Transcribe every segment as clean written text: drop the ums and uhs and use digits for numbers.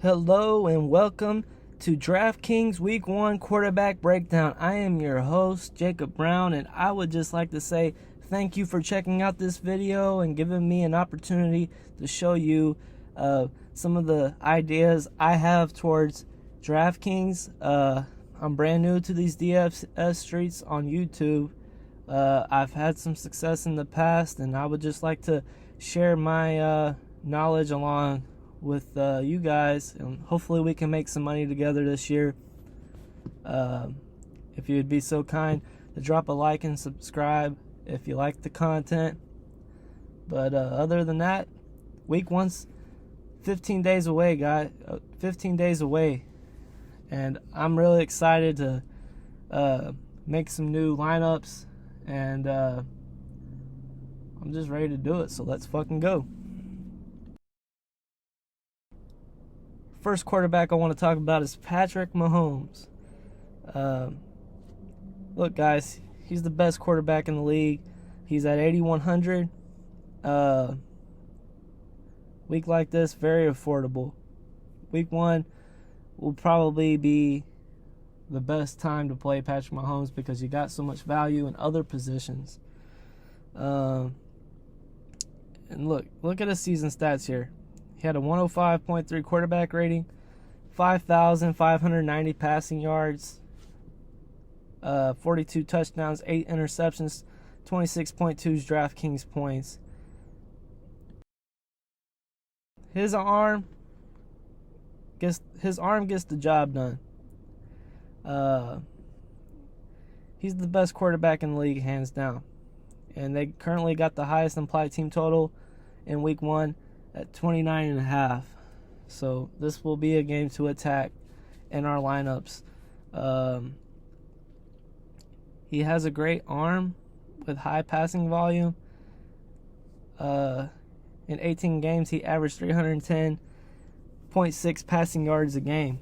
Hello and welcome to Draftkings Week 1 Quarterback Breakdown. I am your host, Jacob Brown, and I would just like to say thank you for checking out this video and giving me an opportunity to show you some of the ideas I have towards Draftkings. I'm brand new to these DFS streets on YouTube. I've had some success in the past, and I would just like to share my knowledge along with you guys, and hopefully we can make some money together this year. If you would be so kind to drop a like and subscribe if you like the content. But other than that, week 1's 15 days away, guys. 15 days away, and I'm really excited to make some new lineups, and I'm just ready to do it. So let's fucking go. First quarterback I want to talk about is Patrick Mahomes. Look, guys, he's the best quarterback in the league. He's at 8,100. Week like this, very affordable. Week 1 will probably be the best time to play Patrick Mahomes because you got so much value in other positions. And look at his season stats here. He had a 105.3 quarterback rating, 5,590 passing yards, 42 touchdowns, 8 interceptions, 26.2 Draftkings points. His arm gets the job done. He's the best quarterback in the league, hands down. And they currently got the highest implied team total in week 1 at 29.5. So this will be a game to attack in our lineups. He has a great arm with high passing volume. In 18 games, he averaged 310.6 passing yards a game.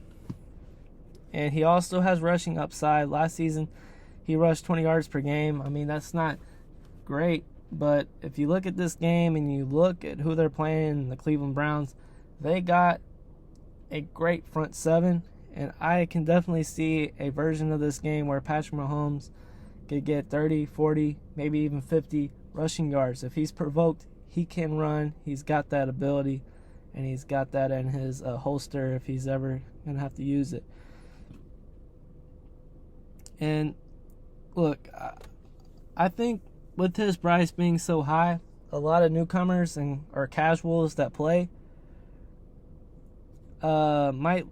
And he also has rushing upside. Last season, he rushed 20 yards per game. I mean, that's not great. But if you look at this game and you look at who they're playing, the Cleveland Browns, they got a great front seven. And I can definitely see a version of this game where Patrick Mahomes could get 30, 40, maybe even 50 rushing yards. If he's provoked, he can run. He's got that ability, and he's got that in his holster if he's ever going to have to use it. And look, I think with his price being so high, a lot of newcomers or casuals that play might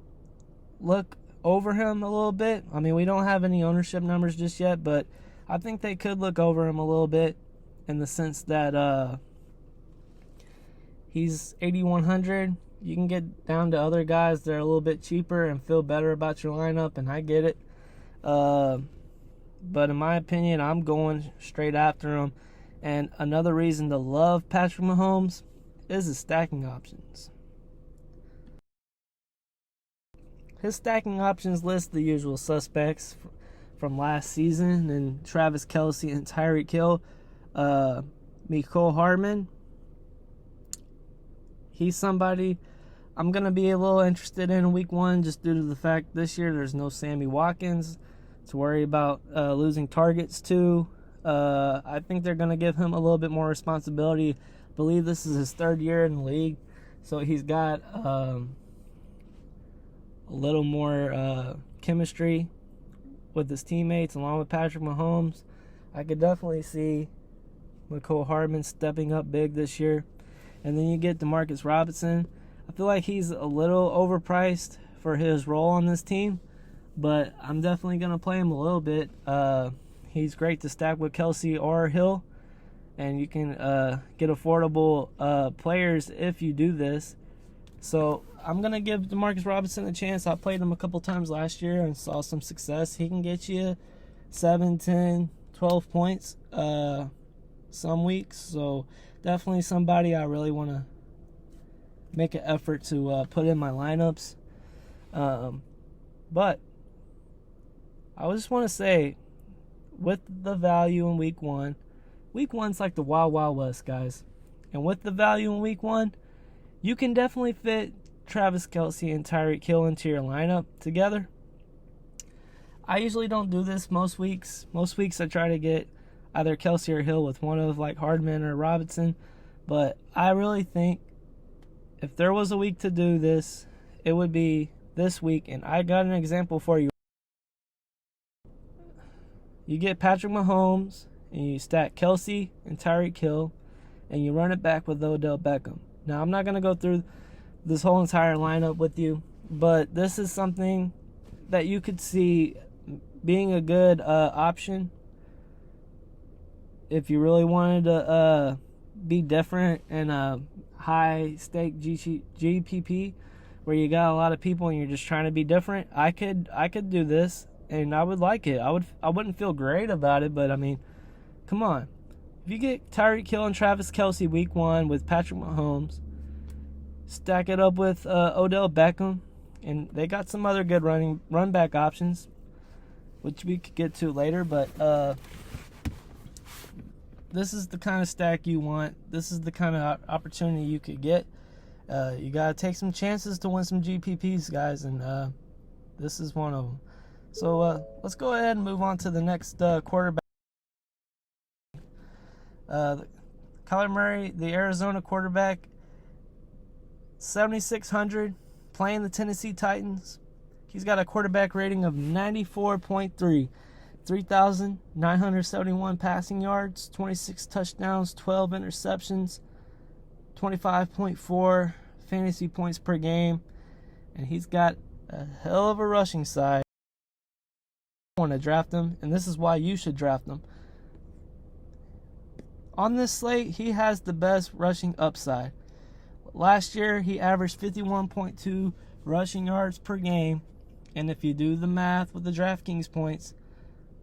look over him a little bit. I mean, we don't have any ownership numbers just yet, but I think they could look over him a little bit in the sense that he's 8,100. You can get down to other guys that are a little bit cheaper and feel better about your lineup, and I get it. But in my opinion, I'm going straight after him. And another reason to love Patrick Mahomes is his stacking options. His stacking options list the usual suspects from last season, and Travis Kelce and Tyreek Hill. Mecole Hardman, he's somebody I'm going to be a little interested in week 1 just due to the fact this year there's no Sammy Watkins to worry about losing targets to. I think they're going to give him a little bit more responsibility. I believe this is his 3rd year in the league, so he's got a little more chemistry with his teammates along with Patrick Mahomes. I could definitely see Mecole Hardman stepping up big this year. And then you get Demarcus Robinson. I feel like he's a little overpriced for his role on this team, but I'm definitely going to play him a little bit. He's great to stack with Kelce or Hill, and you can get affordable players if you do this. So I'm going to give Demarcus Robinson a chance. I played him a couple times last year and saw some success. He can get you 7, 10, 12 points some weeks. So definitely somebody I really want to make an effort to put in my lineups. But I just want to say, with the value in week 1, week 1's like the Wild Wild West, guys. And with the value in week 1, you can definitely fit Travis Kelce and Tyreek Hill into your lineup together. I usually don't do this most weeks. Most weeks I try to get either Kelce or Hill with one of like Hardman or Robinson. But I really think if there was a week to do this, it would be this week. And I got an example for you. You get Patrick Mahomes and you stack Kelce and Tyreek Hill and you run it back with Odell Beckham. Now, I'm not going to go through this whole entire lineup with you, but this is something that you could see being a good option if you really wanted to be different in a high-stake GPP where you got a lot of people and you're just trying to be different. I could do this, and I would like it. I wouldn't feel great about it, but, I mean, come on. If you get Tyreek Hill and Travis Kelce week 1 with Patrick Mahomes, stack it up with Odell Beckham, and they got some other good run back options, which we could get to later, but this is the kind of stack you want. This is the kind of opportunity you could get. You got to take some chances to win some GPPs, guys, and this is one of them. So let's go ahead and move on to the next quarterback. Kyler Murray, the Arizona quarterback, 7,600, playing the Tennessee Titans. He's got a quarterback rating of 94.3, 3,971 passing yards, 26 touchdowns, 12 interceptions, 25.4 fantasy points per game, and he's got a hell of a rushing side. I want to draft him, and this is why you should draft him. On this slate, he has the best rushing upside. Last year, he averaged 51.2 rushing yards per game. And if you do the math with the Draftkings points,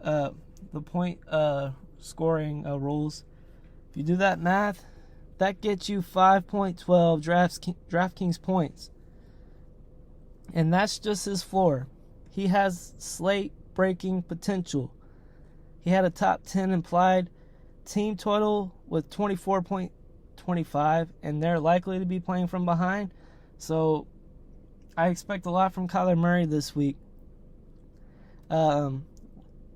the point scoring rules, if you do that math, that gets you 5.12 Draftkings points. And that's just his floor. He has slate-breaking potential. He had a top 10 implied team total with 24.25, and they're likely to be playing from behind. So I expect a lot from Kyler Murray this week. And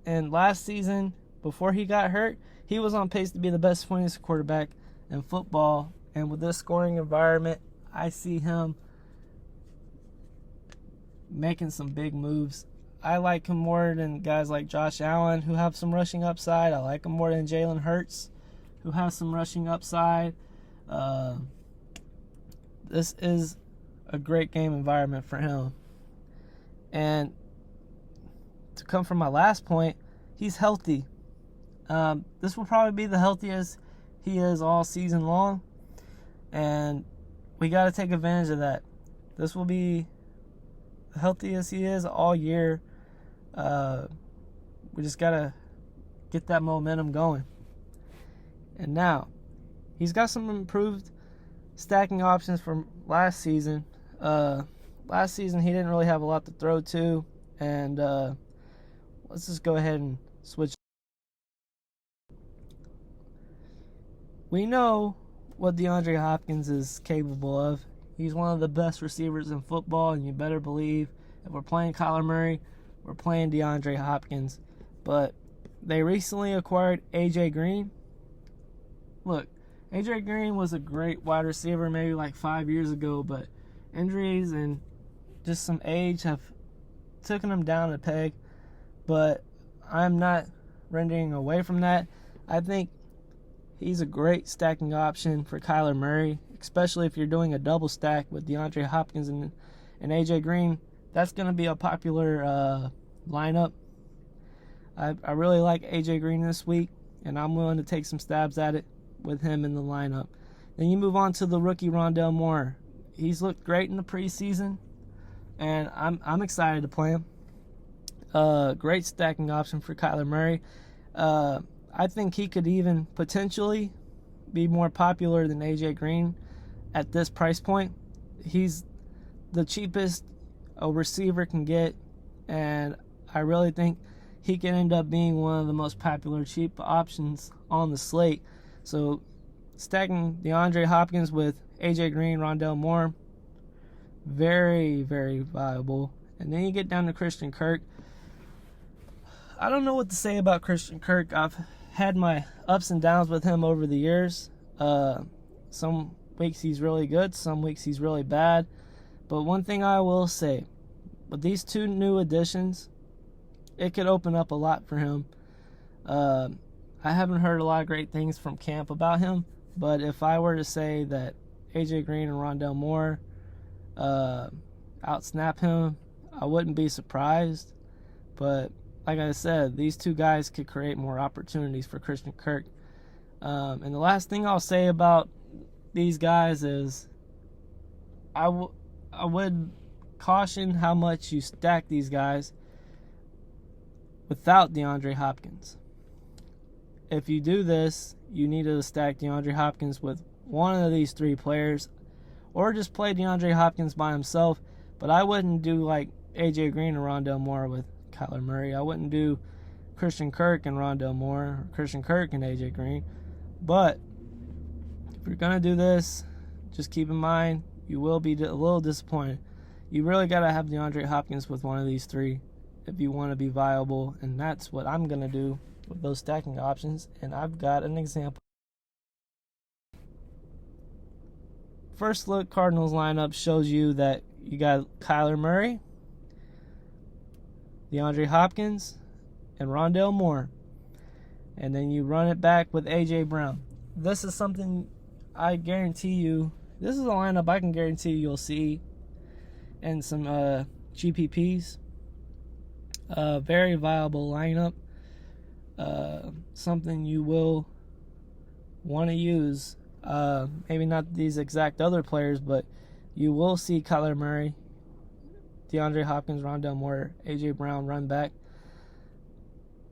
last season, before he got hurt, he was on pace to be the best fantasy quarterback in football. And with this scoring environment, I see him making some big moves. I like him more than guys like Josh Allen, who have some rushing upside. I like him more than Jalen Hurts, who has some rushing upside. This is a great game environment for him. And to come from my last point, he's healthy. This will probably be the healthiest he is all season long. And we got to take advantage of that. This will be the healthiest he is all year. We just got to get that momentum going. And now, he's got some improved stacking options from last season. Last season, he didn't really have a lot to throw to. And let's just go ahead and switch. We know what DeAndre Hopkins is capable of. He's one of the best receivers in football, and you better believe if we're playing Kyler Murray, we're playing DeAndre Hopkins. But they recently acquired A.J. Green. Look, A.J. Green was a great wide receiver maybe like 5 years ago, but injuries and just some age have taken him down a peg. But I'm not rendering away from that. I think he's a great stacking option for Kyler Murray, especially if you're doing a double stack with DeAndre Hopkins and A.J. Green. That's going to be a popular lineup. I really like A.J. Green this week, and I'm willing to take some stabs at it with him in the lineup. Then you move on to the rookie Rondale Moore. He's looked great in the preseason, and I'm excited to play him. Great stacking option for Kyler Murray. I think he could even potentially be more popular than A.J. Green at this price point. He's the cheapest a receiver can get, and I really think he can end up being one of the most popular cheap options on the slate. So stacking DeAndre Hopkins with A.J. Green, Rondale Moore, Very, very viable. And then you get down to Christian Kirk. I don't know what to say about Christian Kirk. I've had my ups and downs with him over the years. Some weeks he's really good, some weeks he's really bad. But one thing I will say, with these two new additions, it could open up a lot for him. I haven't heard a lot of great things from camp about him, but if I were to say that AJ Green and Rondale Moore outsnap him, I wouldn't be surprised. But like I said, these two guys could create more opportunities for Christian Kirk. And the last thing I'll say about these guys is I would caution how much you stack these guys without DeAndre Hopkins. If you do this, you need to stack DeAndre Hopkins with one of these three players, or just play DeAndre Hopkins by himself. But I wouldn't do like AJ Green and Rondale Moore with Kyler Murray. I wouldn't do Christian Kirk and Rondale Moore, or Christian Kirk and AJ Green. But if you're going to do this, just keep in mind, you will be a little disappointed. You really got to have DeAndre Hopkins with one of these three if you want to be viable, and that's what I'm going to do with those stacking options, and I've got an example. First look Cardinals lineup shows you that you got Kyler Murray, DeAndre Hopkins, and Rondale Moore. And then you run it back with A.J. Brown. This is something I guarantee you, this is a lineup I can guarantee you'll see in some GPPs. Very viable lineup. Something you will want to use. Maybe not these exact other players, but you will see Kyler Murray, DeAndre Hopkins, Rondale Moore, A.J. Brown run back.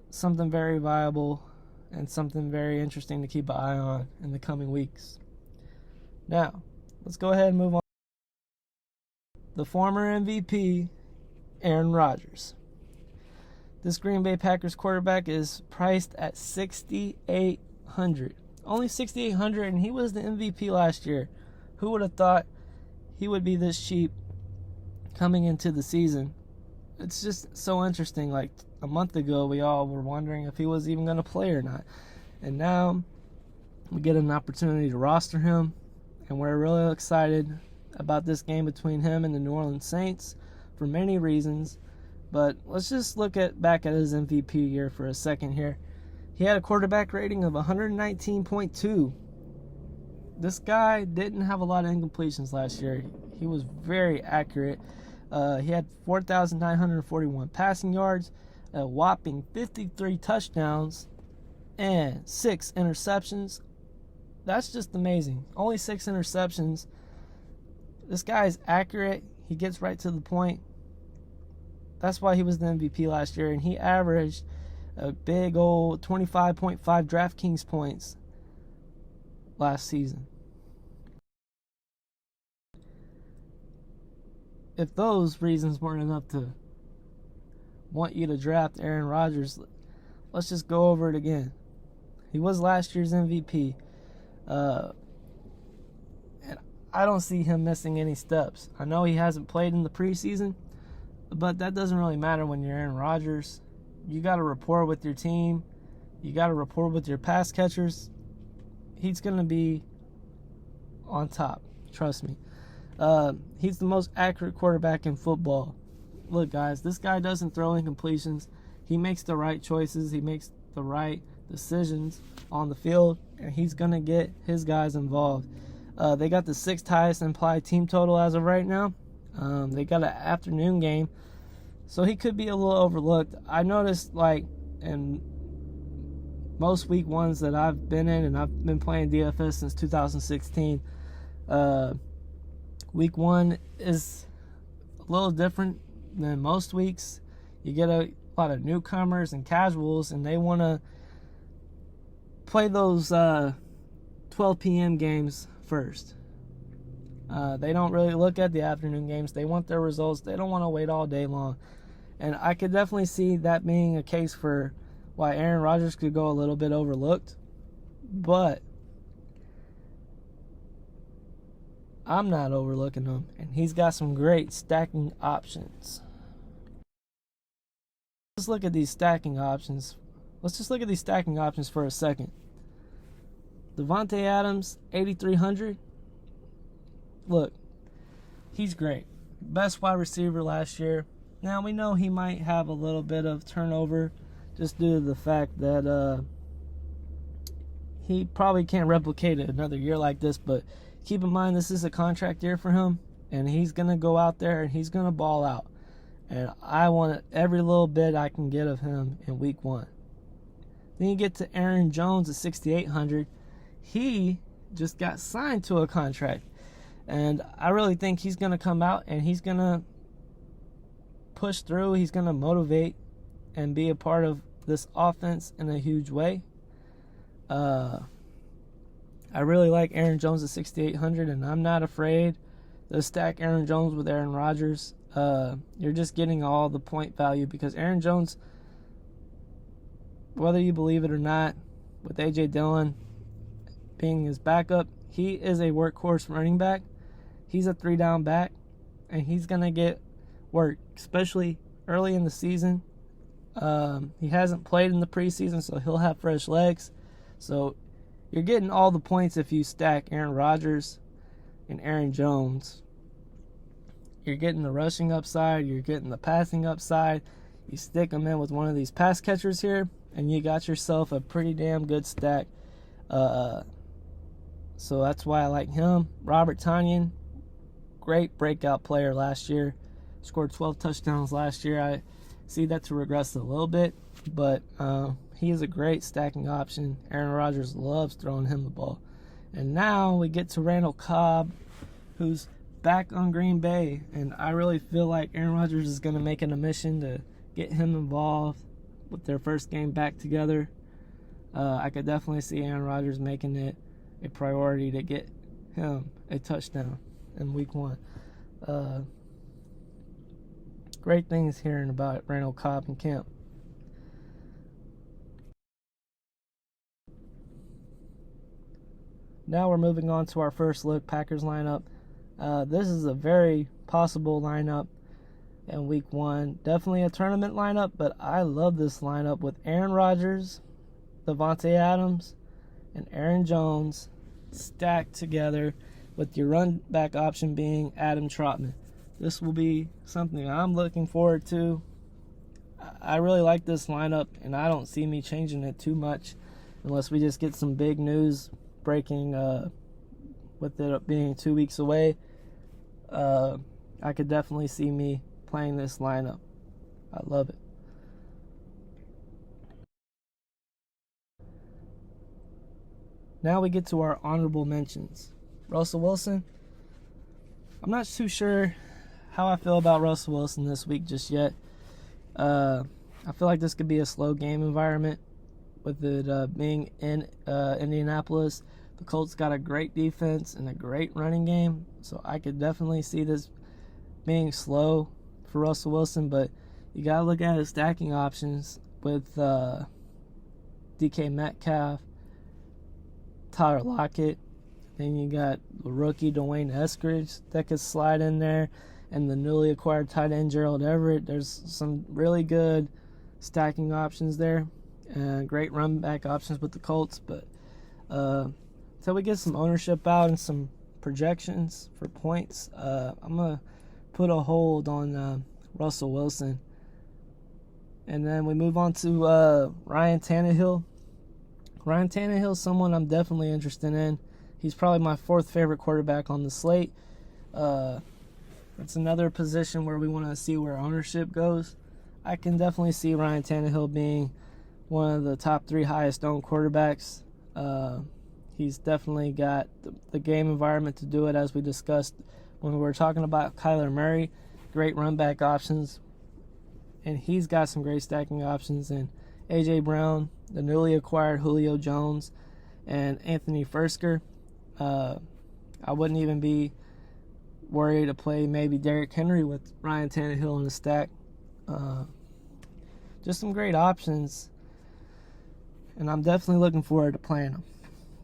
Something very viable and something very interesting to keep an eye on in the coming weeks. Now, let's go ahead and move on. The former MVP, Aaron Rodgers. This Green Bay Packers quarterback is priced at $6,800. Only $6,800, and he was the MVP last year. Who would have thought he would be this cheap coming into the season? It's just so interesting. Like a month ago, we all were wondering if he was even going to play or not. And now we get an opportunity to roster him, and we're really excited about this game between him and the New Orleans Saints for many reasons. But let's just look back at his MVP year for a second here. He had a quarterback rating of 119.2. This guy didn't have a lot of incompletions last year. He was very accurate. He had 4,941 passing yards, a whopping 53 touchdowns, and 6 interceptions. That's just amazing. Only 6 interceptions. This guy is accurate. He gets right to the point. That's why he was the MVP last year, and he averaged a big old 25.5 Draftkings points last season. If those reasons weren't enough to want you to draft Aaron Rodgers, let's just go over it again. He was last year's MVP. And I don't see him missing any steps. I know he hasn't played in the preseason, but that doesn't really matter when you're Aaron Rodgers. You got to rapport with your team. You got to rapport with your pass catchers. He's going to be on top. Trust me. He's the most accurate quarterback in football. Look, guys, this guy doesn't throw incompletions. He makes the right choices. He makes the right decisions on the field, and he's going to get his guys involved. They got the 6th highest implied team total as of right now. They got an afternoon game, so he could be a little overlooked. I noticed, like, in most week ones that I've been in, and I've been playing DFS since 2016, week 1 is a little different than most weeks. You get a lot of newcomers and casuals, and they want to play those 12 p.m. games first. They don't really look at the afternoon games. They want their results. They don't want to wait all day long. And I could definitely see that being a case for why Aaron Rodgers could go a little bit overlooked. But I'm not overlooking him, and he's got some great stacking options. Let's look at these stacking options. Let's just look at these stacking options for a second. Davante Adams, 8,300. Look, he's great. Best wide receiver last year. Now, we know he might have a little bit of turnover just due to the fact that he probably can't replicate it another year like this, but keep in mind this is a contract year for him, and he's going to go out there and he's going to ball out. And I want every little bit I can get of him in week 1. Then you get to Aaron Jones at 6,800. He just got signed to a contract. And I really think he's going to come out and he's going to push through. He's going to motivate and be a part of this offense in a huge way. I really like Aaron Jones at 6,800, and I'm not afraid to stack Aaron Jones with Aaron Rodgers. You're just getting all the point value because Aaron Jones, whether you believe it or not, with A.J. Dillon being his backup, he is a workhorse running back. He's a 3-down back, and he's going to get work, especially early in the season. He hasn't played in the preseason, so he'll have fresh legs. So you're getting all the points if you stack Aaron Rodgers and Aaron Jones. You're getting the rushing upside. You're getting the passing upside. You stick them in with one of these pass catchers here, and you got yourself a pretty damn good stack. So that's why I like him. Robert Tonyan, great breakout player last year. Scored 12 touchdowns last year. I see that to regress a little bit, but he is a great stacking option. Aaron Rodgers loves throwing him the ball. And now we get to Randall Cobb, who's back on Green Bay, and I really feel like Aaron Rodgers is going to make it a mission to get him involved with their first game back together. I could definitely see Aaron Rodgers making it a priority to get him a touchdown in week 1. Great things hearing about Randall Cobb and camp. Now we're moving on to our first look, Packers lineup. This is a very possible lineup in week 1. Definitely a tournament lineup, but I love this lineup with Aaron Rodgers, Davante Adams, and Aaron Jones stacked together with your run back option being Adam Trautman. This will be something I'm looking forward to. I really like this lineup, and I don't see me changing it too much unless we just get some big news breaking with it being 2 weeks away. I could definitely see me playing this lineup. I love it. Now we get to our honorable mentions. Russell Wilson. I'm not too sure how I feel about Russell Wilson this week just yet. I feel like this could be a slow game environment with it being in Indianapolis. The Colts got a great defense and a great running game, so I could definitely see this being slow for Russell Wilson, but you got to look at his stacking options with DK Metcalf, Tyler Lockett. Then you got the rookie Dwayne Eskridge that could slide in there, and the newly acquired tight end Gerald Everett. There's some really good stacking options there, and great run back options with the Colts. But until we get some ownership out and some projections for points, I'm gonna put a hold on Russell Wilson, and then we move on to Ryan Tannehill. Ryan Tannehill is someone I'm definitely interested in. He's probably my 4th favorite quarterback on the slate. It's another position where we want to see where ownership goes. I can definitely see Ryan Tannehill being one of the top 3 highest owned quarterbacks. He's definitely got the game environment to do it, as we discussed when we were talking about Kyler Murray. Great run back options. And he's got some great stacking options in A.J. Brown, the newly acquired Julio Jones, and Anthony Firkser. I wouldn't even be worried to play maybe Derrick Henry with Ryan Tannehill in the stack. Just some great options, and I'm definitely looking forward to playing them.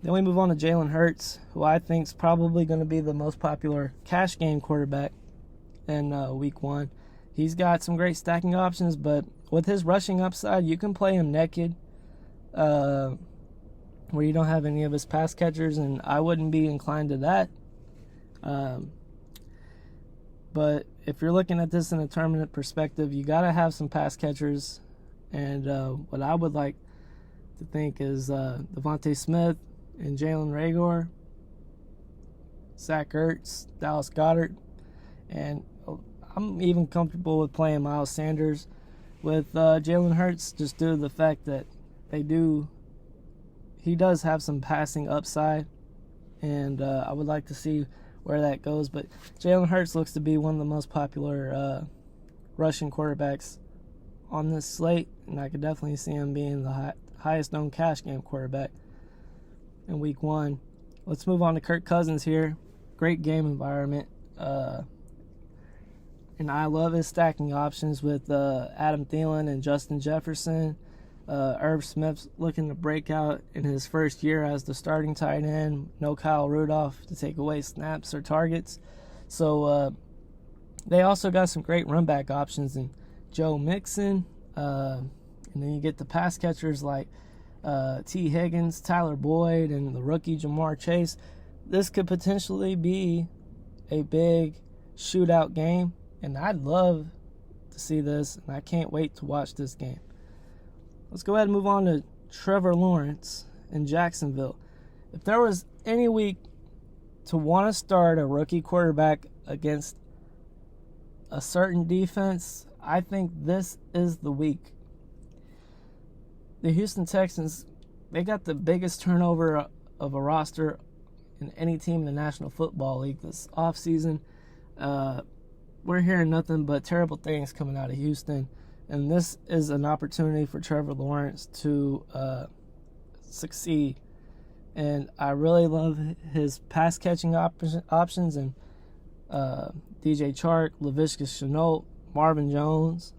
Then we move on to Jalen Hurts, who I think is probably going to be the most popular cash game quarterback in week 1. He's got some great stacking options, but with his rushing upside, you can play him naked where you don't have any of his pass catchers, and I wouldn't be inclined to that. But if you're looking at this in a tournament perspective, you got to have some pass catchers. And what I would like to think is Devontae Smith and Jalen Reagor, Zach Ertz, Dallas Goedert, and I'm even comfortable with playing Miles Sanders with Jalen Hurts, just due to the fact that he does have some passing upside, and I would like to see where that goes. But Jalen Hurts looks to be one of the most popular rushing quarterbacks on this slate, and I could definitely see him being the highest known cash game quarterback in week 1. Let's move on to Kirk Cousins here. Great game environment, and I love his stacking options with Adam Thielen and Justin Jefferson. Irv Smith's looking to break out in his first year as the starting tight end. No Kyle Rudolph to take away snaps or targets. So they also got some great run back options in Joe Mixon. And then you get the pass catchers like T. Higgins, Tyler Boyd, and the rookie Jamar Chase. This could potentially be a big shootout game, and I'd love to see this, and I can't wait to watch this game. Let's go ahead and move on to Trevor Lawrence in Jacksonville. If there was any week to want to start a rookie quarterback against a certain defense, I think this is the week. The Houston Texans, they got the biggest turnover of a roster in any team in the National Football League this offseason. We're hearing nothing but terrible things coming out of Houston. And this is an opportunity for Trevor Lawrence to succeed. And I really love his pass-catching options. And DJ Chark, Laviska Shenault, Marvin Jones.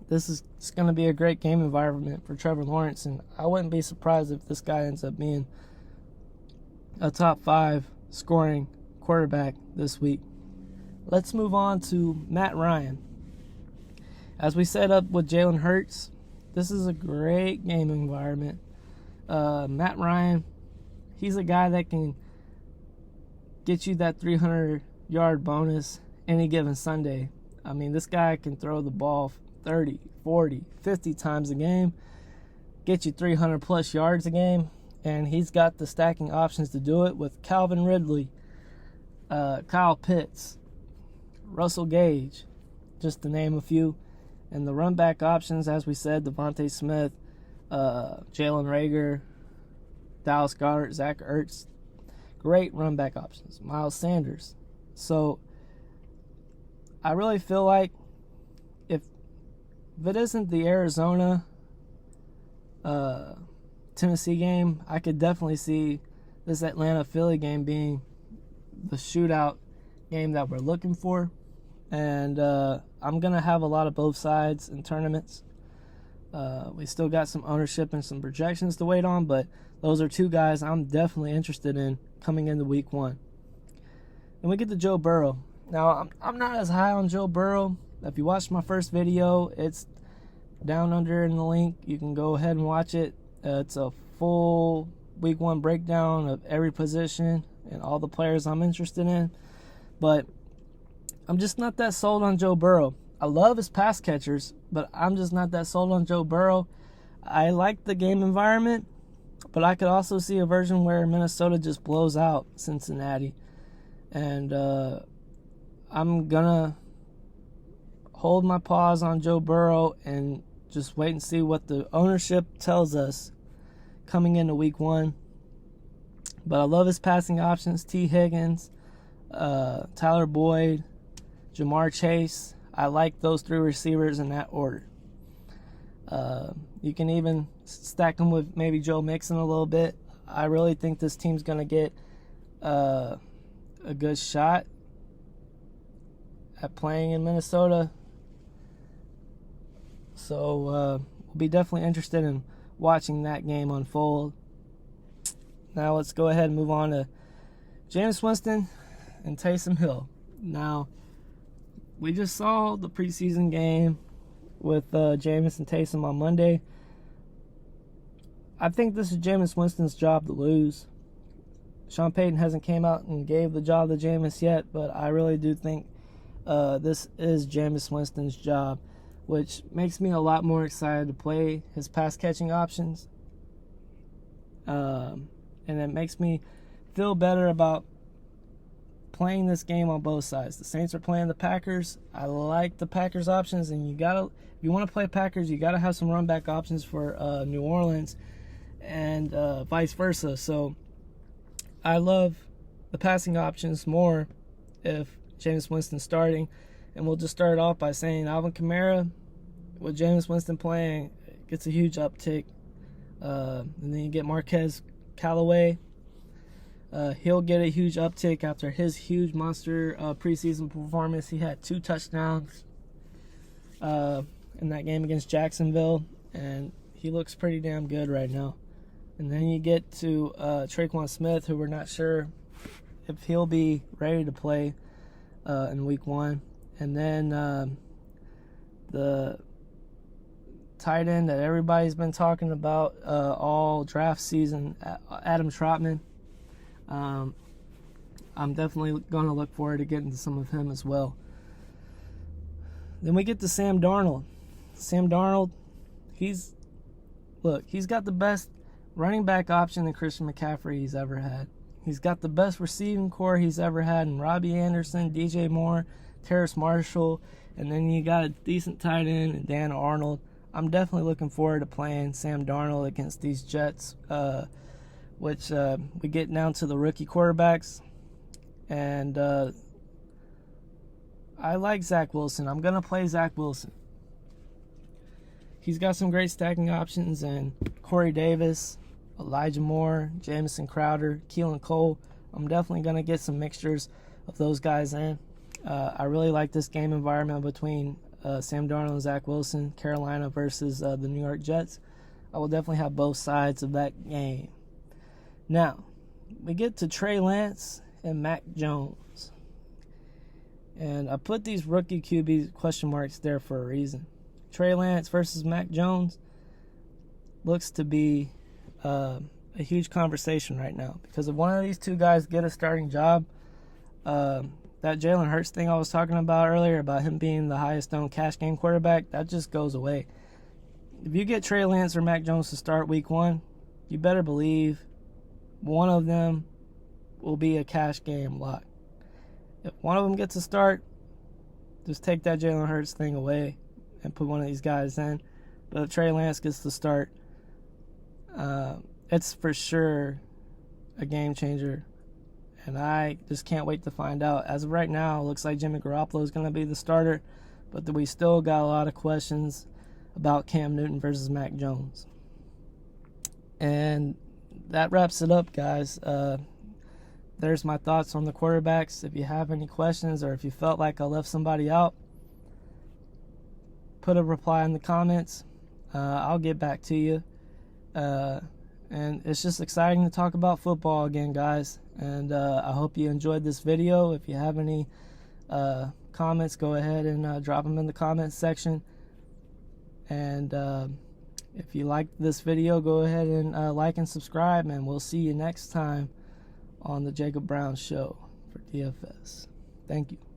This is going to be a great game environment for Trevor Lawrence. And I wouldn't be surprised if this guy ends up being a top 5 scoring quarterback this week. Let's move on to Matt Ryan. As we set up with Jalen Hurts, this is a great game environment. Matt Ryan, he's a guy that can get you that 300-yard bonus any given Sunday. I mean, this guy can throw the ball 30, 40, 50 times a game, get you 300-plus yards a game, and he's got the stacking options to do it with Calvin Ridley, Kyle Pitts, Russell Gage, just to name a few. And the run back options, as we said, Devontae Smith, Jalen Reagor, Dallas Goedert, Zach Ertz. Great run back options. Miles Sanders. So I really feel like if it isn't the Arizona Tennessee game, I could definitely see this Atlanta-Philly game being the shootout game that we're looking for. And I'm going to have a lot of both sides in tournaments. We still got some ownership and some projections to wait on, but those are two guys I'm definitely interested in coming into week 1. Then we get to Joe Burrow. Now, I'm not as high on Joe Burrow. If you watched my first video, it's down under in the link. You can go ahead and watch it. It's a full week 1 breakdown of every position and all the players I'm interested in. But I'm just not that sold on Joe Burrow. I love his pass catchers, but I'm just not that sold on Joe Burrow. I like the game environment, but I could also see a version where Minnesota just blows out Cincinnati. And I'm going to hold my pause on Joe Burrow and just wait and see what the ownership tells us coming into week 1. But I love his passing options. T. Higgins, Tyler Boyd, Jamar Chase. I like those 3 receivers in that order. You can even stack them with maybe Joe Mixon a little bit. I really think this team's going to get a good shot at playing in Minnesota. So we'll be definitely interested in watching that game unfold. Now let's go ahead and move on to Jameis Winston and Taysom Hill. Now, we just saw the preseason game with Jameis and Taysom on Monday. I think this is Jameis Winston's job to lose. Sean Payton hasn't came out and gave the job to Jameis yet, but I really do think this is Jameis Winston's job, which makes me a lot more excited to play his pass-catching options. And it makes me feel better about playing this game on both sides. The Saints are playing the Packers. I like the Packers options, and if you want to play Packers, you gotta have some run back options for New Orleans, and vice versa. So I love the passing options more if Jameis Winston's starting. And we'll just start off by saying Alvin Kamara, with Jameis Winston playing, gets a huge uptick. And then you get Marquez Callaway. He'll get a huge uptick after his huge monster preseason performance. He had 2 touchdowns in that game against Jacksonville, and he looks pretty damn good right now. And then you get to Traquan Smith, who we're not sure if he'll be ready to play in week 1. And then the tight end that everybody's been talking about all draft season, Adam Trautman. I'm definitely going to look forward to getting to some of him as well. Then we get to Sam Darnold. Sam Darnold, he's got the best running back option than Christian McCaffrey he's ever had. He's got the best receiving core he's ever had in Robbie Anderson, DJ Moore, Terrace Marshall, and then you got a decent tight end in Dan Arnold. I'm definitely looking forward to playing Sam Darnold against these Jets, which we get down to the rookie quarterbacks. And I like Zach Wilson. I'm going to play Zach Wilson. He's got some great stacking options, and Corey Davis, Elijah Moore, Jamison Crowder, Keelan Cole. I'm definitely going to get some mixtures of those guys in. I really like this game environment between Sam Darnold and Zach Wilson, Carolina versus the New York Jets. I will definitely have both sides of that game. Now, we get to Trey Lance and Mac Jones. And I put these rookie QB question marks there for a reason. Trey Lance versus Mac Jones looks to be a huge conversation right now, because if one of these two guys get a starting job, that Jalen Hurts thing I was talking about earlier about him being the highest owned cash game quarterback, that just goes away. If you get Trey Lance or Mac Jones to start week 1, you better believe one of them will be a cash game lock. If one of them gets a start, just take that Jalen Hurts thing away and put one of these guys in. But if Trey Lance gets the start, it's for sure a game changer. And I just can't wait to find out. As of right now, it looks like Jimmy Garoppolo is going to be the starter, but we still got a lot of questions about Cam Newton versus Mac Jones. And that wraps it up, guys. There's my thoughts on the quarterbacks. If you have any questions, or if you felt like I left somebody out, put a reply in the comments. I'll get back to you. And it's just exciting to talk about football again, guys. And I hope you enjoyed this video. If you have any comments, go ahead and drop them in the comments section. And if you liked this video, go ahead and like and subscribe. And we'll see you next time on the Jacob Brown Show for DFS. Thank you.